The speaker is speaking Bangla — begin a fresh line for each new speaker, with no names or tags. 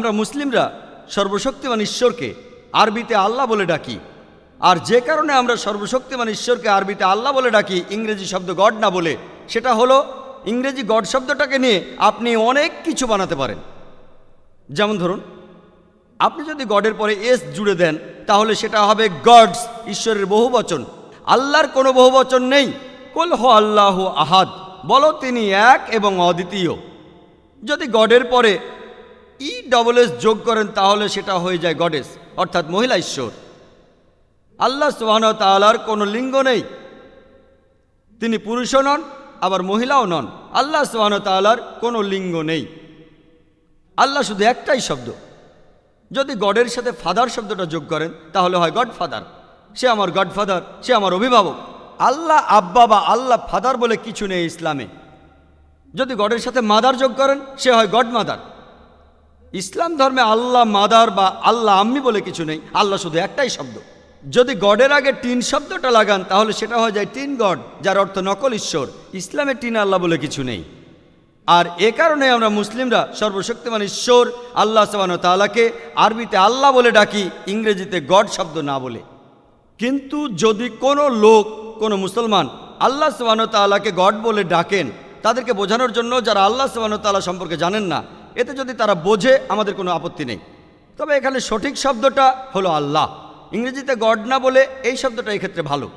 আমরা মুসলিমরা সর্বশক্তিমান ঈশ্বরকে আরবিতে আল্লাহ বলে ডাকি। আর যে কারণে আমরা সর্বশক্তিমান ঈশ্বরকে আরবিতে আল্লাহ বলে ডাকি, ইংরেজি শব্দ গড না বলে, সেটা হলো ইংরেজি গড শব্দটাকে নিয়ে আপনি অনেক কিছু বানাতে পারেন। যেমন ধরুন, আপনি যদি গডের পরে এস জুড়ে দেন তাহলে সেটা হবে গডস, ঈশ্বরের বহুবচন। আল্লাহর কোনো বহুবচন নেই। কুল হু আল্লাহু আহাদ, বলো তিনি এক এবং অদ্বিতীয়। যদি গডের পরে ESS যোগ করেন তাহলে সেটা হয়ে যায় গডেস, অর্থাৎ মহিলা ঈশ্বর। আল্লাহ সুবহানাহু ওয়া তাআলার কোনো লিঙ্গ নেই, তিনি পুরুষও নন আবার মহিলাও নন। আল্লাহ সুবহানাহু ওয়া তাআলার কোনো লিঙ্গ নেই। আল্লাহ শুধু একটাই শব্দ। যদি গডের সাথে ফাদার শব্দটা যোগ করেন তাহলে হয় গড ফাদার, সে আমার গডফাদার, সে আমার অভিভাবক। আল্লাহ আব্বা বা আল্লাহ ফাদার বলে কিছু নেই ইসলামে। যদি গডের সাথে মাদার যোগ করেন সে হয় গড মাদার। ইসলাম ধর্মে আল্লাহ মাদার বা আল্লাহ আম্মি বলে কিছু নেই, আল্লাহ শুধু একটাই শব্দ। যদি গডের আগে টিন শব্দটা লাগান তাহলে সেটা হয়ে যায় টিন গড, যার অর্থ নকল ঈশ্বর। ইসলামে টিন আল্লাহ বলে কিছু নেই। আর এ কারণে আমরা মুসলিমরা সর্বশক্তিমান ঈশ্বর আল্লাহ সুবহানাহু ওয়া তাআলাকে আরবিতে আল্লাহ বলে ডাকি, ইংরেজিতে গড শব্দ না বলে। কিন্তু যদি কোনো লোক, কোনো মুসলমান আল্লাহ সুবহানাহু ওয়া তাআলাকে গড বলে ডাকেন, তাদেরকে বোঝানোর জন্য যারা আল্লাহ সুবহানাহু ওয়া তাআলা সম্পর্কে জানেন না, এতে যদি তারা বোঝে আমাদের কোনো আপত্তি নেই। তবে এখানে সঠিক শব্দটা হলো আল্লাহ, ইংরেজিতে গড না বলে এই শব্দটা এক্ষেত্রে ভালো।